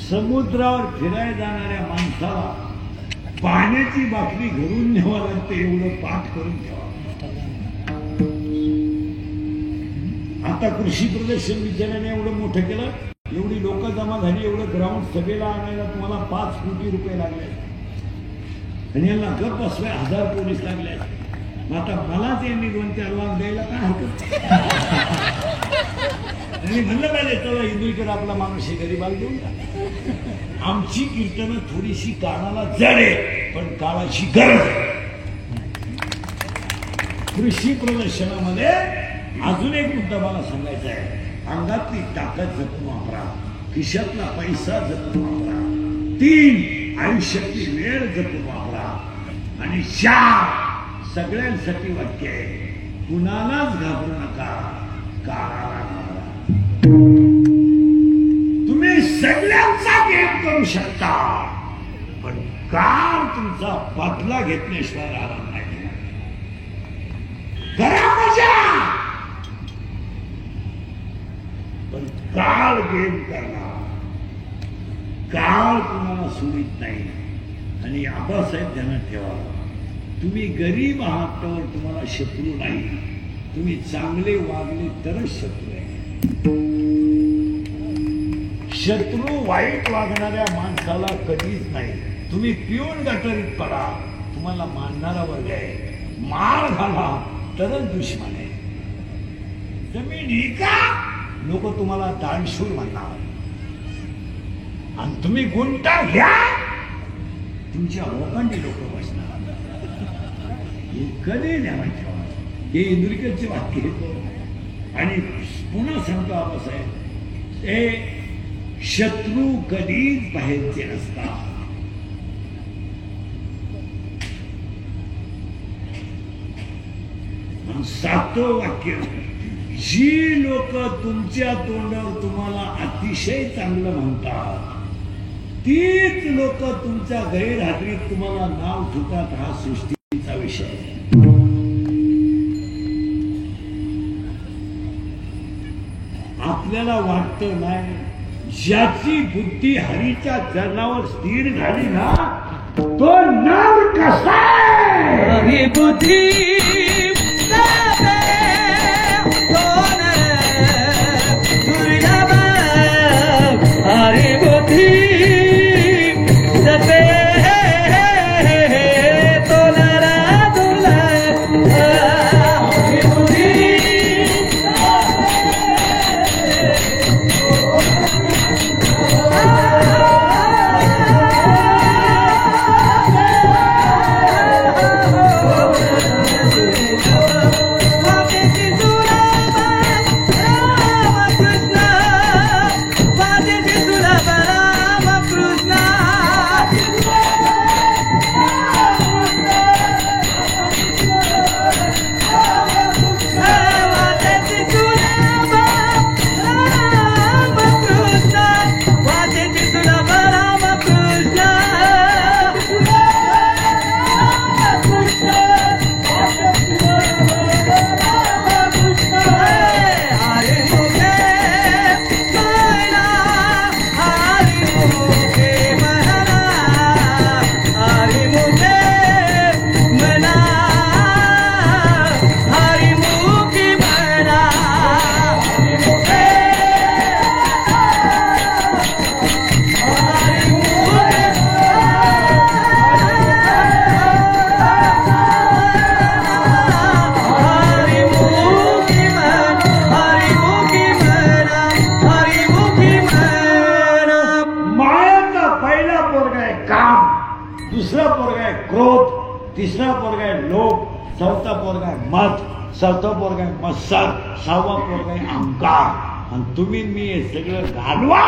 समुद्रावर फिरायला जाणाऱ्या माणसाला पाण्याची बाटली घरून न्यावं लागते, एवढं पाठ करून ठेवा. आता कृषी प्रदर्शन विचाराने एवढं मोठं केलं, एवढी लोक जमा झाली, एवढं ग्राउंड सभेला आणायला तुम्हाला 5 कोटी रुपये लागले आणि यांना गप बसवाय 1000 पोलीस लागले. आता मलाच यांनी 2-4 लाख द्यायला काय हरकत. आणि म्हणलं पाहिजे चला इंदुरीकर आपला माणूस गरीबाला देऊन टाका. आमची कीर्तनं थोडीशी कानाला जड आहे, पण काळाची गरज आहे. कृषी प्रदर्शनामध्ये अजून एक मुद्दा मला सांगायचा आहे. अंगातली ताकद जपून वापरा, खिशातला पैसा जपून वापरा, 3 आयुष्यातली वेळ जपून वापरा, आणि 4 सगळ्यांसाठी वाक्य आहे, कुणालाच घाबरू नका, काळाला घाबरा. तुम्ही सगळ्यांचा गेम करू शकता, पण काळ तुमचा बदला घेतल्याशिवाय आराम नाही. करा मजा, पण काळ गेम करणार. काळ तुम्हाला सोडित नाही. आणि आबासाहेब ध्यानात ठेवा, तुम्ही गरीब आहात तर तुम्हाला शत्रू नाही. तुम्ही चांगले वागले तरच शत्रू आहे. शत्रू वाईट वागणाऱ्या माणसाला कधीच नाही. तुम्ही पिऊन गटारीत पडा, तुम्हाला मानणारा वर्ग आहे. माळ घाला तरच दुश्मन आहे. जमीन ही का लोक तुम्हाला दानशूर म्हणणार, आणि तुम्ही गुंटा घ्या तुमच्या लोकांनी लोक बसणार. हे कधी ध्यानात ठेवा. हे इंदुरीकरचे वाक्य. आणि पुन्हा सांगतो आबासाहेब, हे शत्रू कधीच बाहेरचे नसतात. 7वं वाक्य, जी लोक तुमच्या तोंडावर तुम्हाला अतिशय चांगलं म्हणतात, तीच लोक तुमच्या गैरहजेरीत तुम्हाला नाव ठेवतात. हा सृष्टीचा विषय आहे. आपल्याला वाटतं नाही, ज्याची बुद्धी हरीच्या चरणावर स्थिर झाली ना, तो नर कसा आहे. बुद्धी दुसरा पोरगा आहे क्रोध, तिसरा पोरगा आहे लोभ, चौथा पोरगा आहे मत, 7था पोरगा आहे मत्सर, 6वा पोरगा आहे अहंकार. आणि तुम्ही मी हे सगळं घालवा